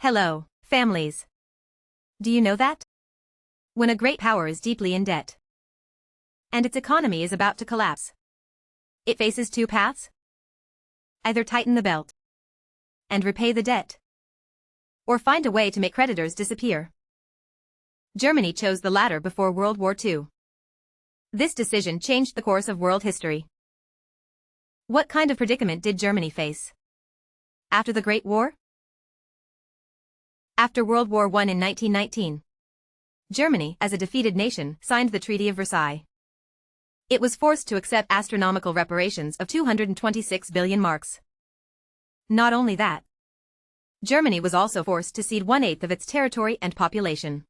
Hello, families. Do you know that? When a great power is deeply in debt, and its economy is about to collapse, it faces two paths. Either tighten the belt and repay the debt, or find a way to make creditors disappear. Germany chose the latter before World War II. This decision changed the course of world history. What kind of predicament did Germany face after the Great War? After World War I in 1919, Germany, as a defeated nation, signed the Treaty of Versailles. It was forced to accept astronomical reparations of 226 billion marks. Not only that, Germany was also forced to cede 1/8 of its territory and population.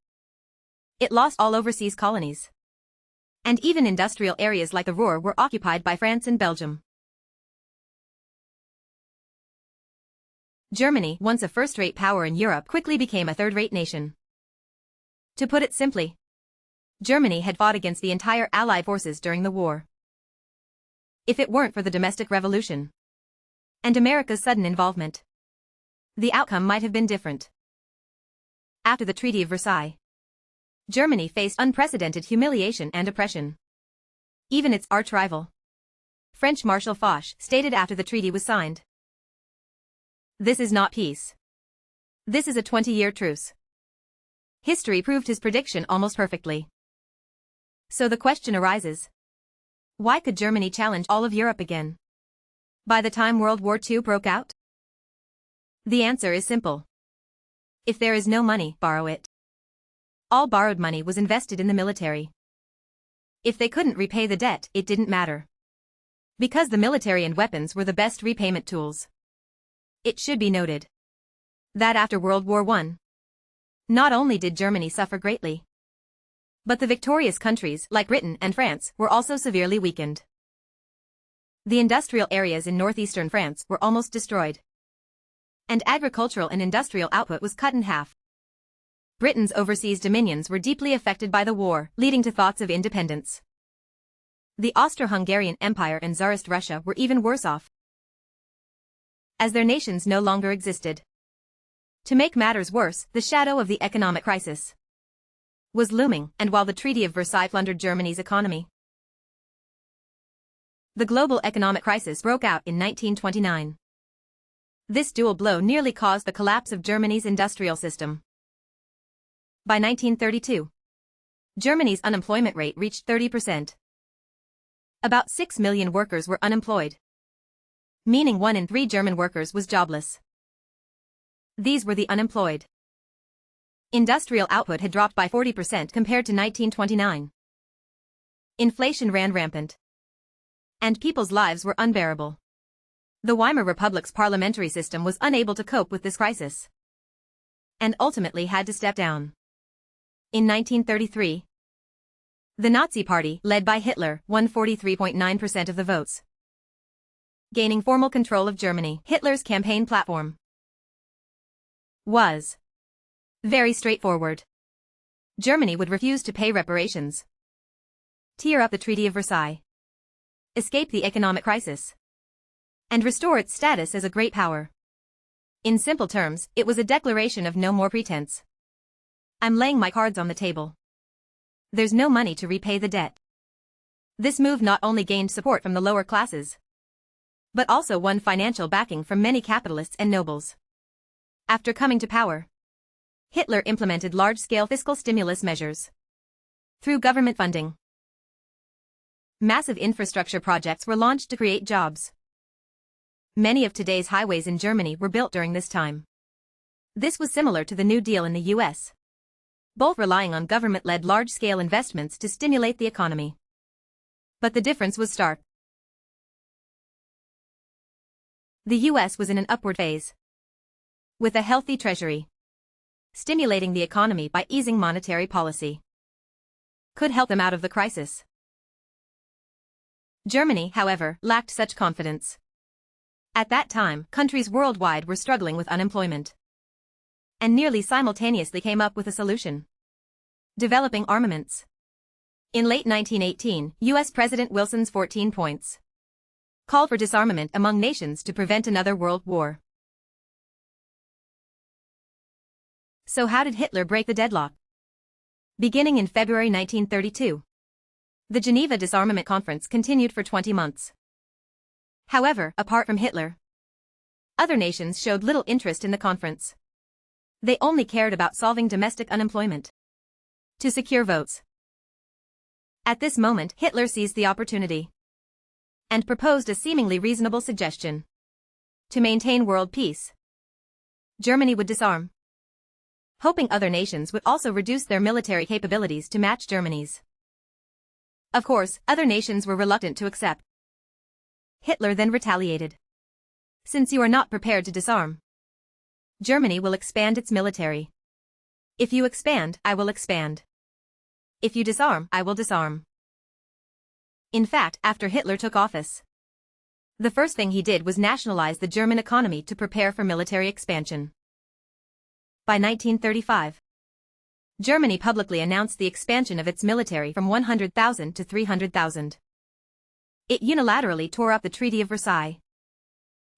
It lost all overseas colonies. And even industrial areas like the Ruhr were occupied by France and Belgium. Germany, once a first-rate power in Europe, quickly became a third-rate nation. To put it simply, Germany had fought against the entire Allied forces during the war. If it weren't for the domestic revolution and America's sudden involvement, the outcome might have been different. After the Treaty of Versailles, Germany faced unprecedented humiliation and oppression. Even its arch-rival, French Marshal Foch, stated after the treaty was signed, "This is not peace. This is a 20-year truce." History proved his prediction almost perfectly. So the question arises, why could Germany challenge all of Europe again by the time World War II broke out? The answer is simple. If there is no money, borrow it. All borrowed money was invested in the military. If they couldn't repay the debt, it didn't matter, because the military and weapons were the best repayment tools. It should be noted that after World War I, not only did Germany suffer greatly, but the victorious countries like Britain and France were also severely weakened. The industrial areas in northeastern France were almost destroyed, and agricultural and industrial output was cut in half. Britain's overseas dominions were deeply affected by the war, leading to thoughts of independence. The Austro-Hungarian Empire and Tsarist Russia were even worse off, as their nations no longer existed. To make matters worse, the shadow of the economic crisis was looming, and while the Treaty of Versailles plundered Germany's economy, the global economic crisis broke out in 1929. This dual blow nearly caused the collapse of Germany's industrial system. By 1932, Germany's unemployment rate reached 30%. About 6 million workers were unemployed, meaning 1 in 3 German workers was jobless. These were the unemployed. Industrial output had dropped by 40% compared to 1929. Inflation ran rampant, and people's lives were unbearable. The Weimar Republic's parliamentary system was unable to cope with this crisis, and ultimately had to step down. In 1933, the Nazi Party, led by Hitler, won 43.9% of the votes, gaining formal control of Germany. Hitler's campaign platform was very straightforward. Germany would refuse to pay reparations, tear up the Treaty of Versailles, escape the economic crisis, and restore its status as a great power. In simple terms, it was a declaration of no more pretense. I'm laying my cards on the table. There's no money to repay the debt. This move not only gained support from the lower classes, but also won financial backing from many capitalists and nobles. After coming to power, Hitler implemented large-scale fiscal stimulus measures through government funding. Massive infrastructure projects were launched to create jobs. Many of today's highways in Germany were built during this time. This was similar to the New Deal in the US, both relying on government-led large-scale investments to stimulate the economy. But the difference was stark. The US was in an upward phase, with a healthy treasury. Stimulating the economy by easing monetary policy could help them out of the crisis. Germany, however, lacked such confidence. At that time, countries worldwide were struggling with unemployment, and nearly simultaneously came up with a solution: developing armaments. In late 1918, US President Wilson's 14 points called for disarmament among nations to prevent another world war. So how did Hitler break the deadlock? Beginning in February 1932, the Geneva Disarmament Conference continued for 20 months. However, apart from Hitler, other nations showed little interest in the conference. They only cared about solving domestic unemployment to secure votes. At this moment, Hitler seized the opportunity and proposed a seemingly reasonable suggestion. To maintain world peace, Germany would disarm, hoping other nations would also reduce their military capabilities to match Germany's. Of course, other nations were reluctant to accept. Hitler then retaliated. Since you are not prepared to disarm, Germany will expand its military. If you expand, I will expand. If you disarm, I will disarm. In fact, after Hitler took office, the first thing he did was nationalize the German economy to prepare for military expansion. By 1935, Germany publicly announced the expansion of its military from 100,000 to 300,000. It unilaterally tore up the Treaty of Versailles.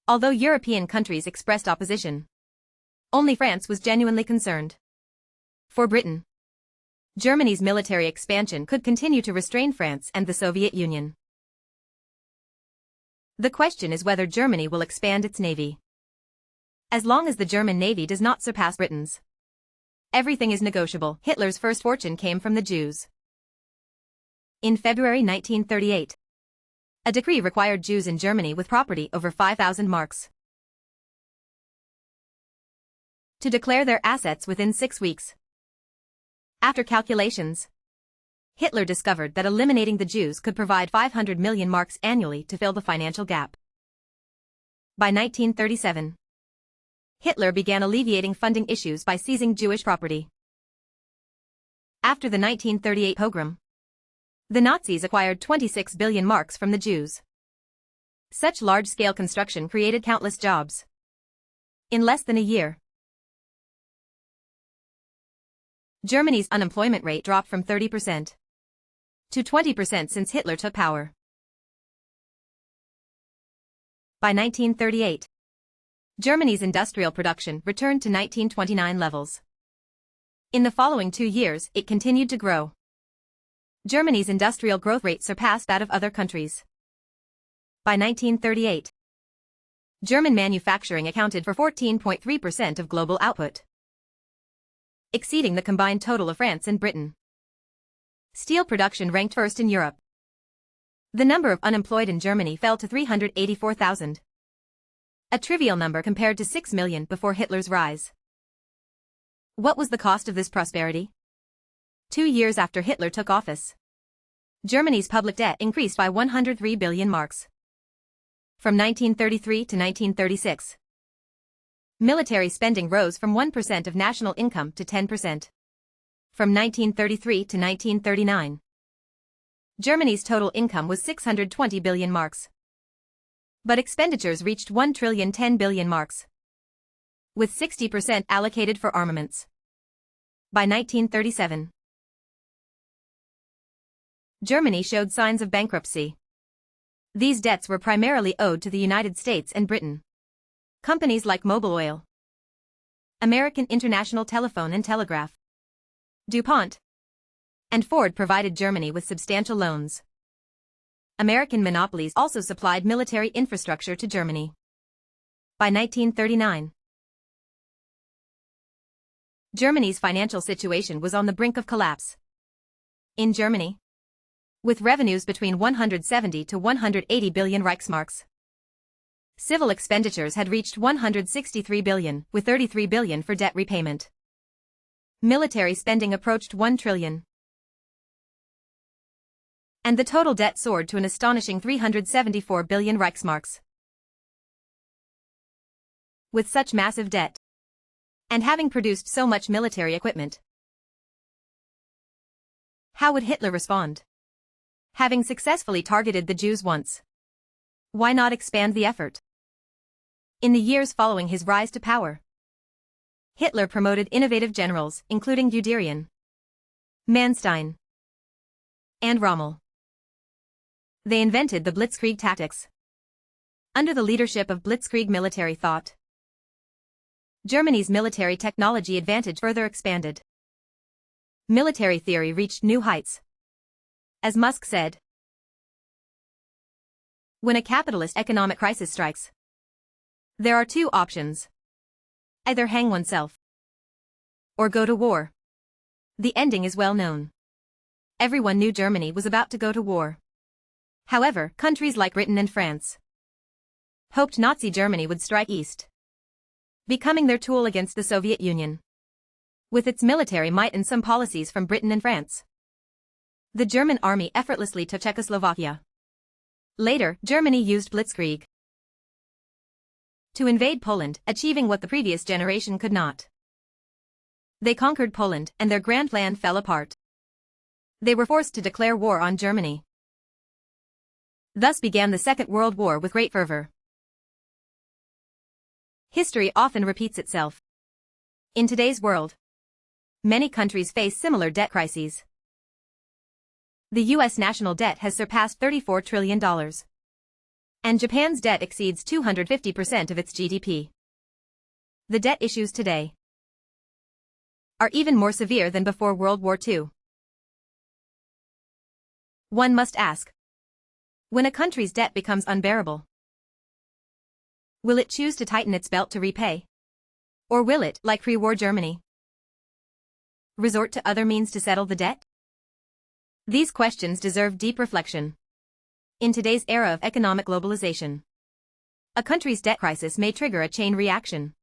Although European countries expressed opposition, only France was genuinely concerned. For Britain, Germany's military expansion could continue to restrain France and the Soviet Union. The question is whether Germany will expand its navy. As long as the German navy does not surpass Britain's, everything is negotiable. Hitler's first fortune came from the Jews. In February 1938, a decree required Jews in Germany with property over 5,000 marks to declare their assets within 6 weeks. After calculations, Hitler discovered that eliminating the Jews could provide 500 million marks annually to fill the financial gap. By 1937, Hitler began alleviating funding issues by seizing Jewish property. After the 1938 pogrom, the Nazis acquired 26 billion marks from the Jews. Such large-scale construction created countless jobs. In less than a year, Germany's unemployment rate dropped from 30% to 20% since Hitler took power. By 1938, Germany's industrial production returned to 1929 levels. In the following 2 years, it continued to grow. Germany's industrial growth rate surpassed that of other countries. By 1938, German manufacturing accounted for 14.3% of global output, exceeding the combined total of France and Britain. Steel production ranked first in Europe. The number of unemployed in Germany fell to 384,000. A trivial number compared to 6 million before Hitler's rise. What was the cost of this prosperity? 2 years after Hitler took office, Germany's public debt increased by 103 billion marks. From 1933 to 1936, military spending rose from 1% of national income to 10%. From 1933 to 1939, Germany's total income was 620 billion marks. But expenditures reached 1,010 billion marks, with 60% allocated for armaments. By 1937, Germany showed signs of bankruptcy. These debts were primarily owed to the United States and Britain. Companies like Mobil Oil, American International Telephone and Telegraph, DuPont, and Ford provided Germany with substantial loans. American monopolies also supplied military infrastructure to Germany. By 1939, Germany's financial situation was on the brink of collapse. In Germany, with revenues between 170 to 180 billion Reichsmarks, civil expenditures had reached 163 billion, with 33 billion for debt repayment. Military spending approached 1 trillion. And the total debt soared to an astonishing 374 billion Reichsmarks. With such massive debt, and having produced so much military equipment, how would Hitler respond? Having successfully targeted the Jews once, why not expand the effort? In the years following his rise to power, Hitler promoted innovative generals, including Guderian, Manstein, and Rommel. They invented the Blitzkrieg tactics. Under the leadership of Blitzkrieg military thought, Germany's military technology advantage further expanded. Military theory reached new heights. As Musk said, when a capitalist economic crisis strikes, there are two options. Either hang oneself or go to war. The ending is well known. Everyone knew Germany was about to go to war. However, countries like Britain and France hoped Nazi Germany would strike east, becoming their tool against the Soviet Union. With its military might and some policies from Britain and France, the German army effortlessly took Czechoslovakia. Later, Germany used Blitzkrieg to invade Poland, achieving what the previous generation could not. They conquered Poland, and their grand plan fell apart. They were forced to declare war on Germany. Thus began the Second World War with great fervor. History often repeats itself. In today's world, many countries face similar debt crises. The U.S. national debt has surpassed $34 trillion. And Japan's debt exceeds 250% of its GDP. The debt issues today are even more severe than before World War II. One must ask, when a country's debt becomes unbearable, will it choose to tighten its belt to repay? Or will it, like pre-war Germany, resort to other means to settle the debt? These questions deserve deep reflection. In today's era of economic globalization, a country's debt crisis may trigger a chain reaction,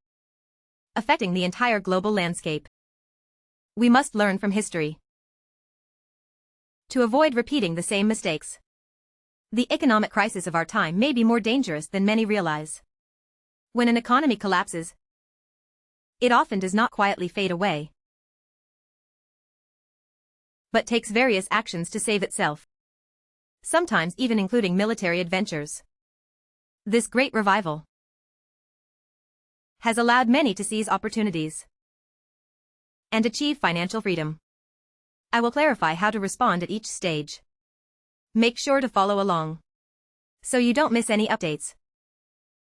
affecting the entire global landscape. We must learn from history to avoid repeating the same mistakes. The economic crisis of our time may be more dangerous than many realize. When an economy collapses, it often does not quietly fade away, but takes various actions to save itself, sometimes even including military adventures. This great revival has allowed many to seize opportunities and achieve financial freedom. I will clarify how to respond at each stage. Make sure to follow along so you don't miss any updates.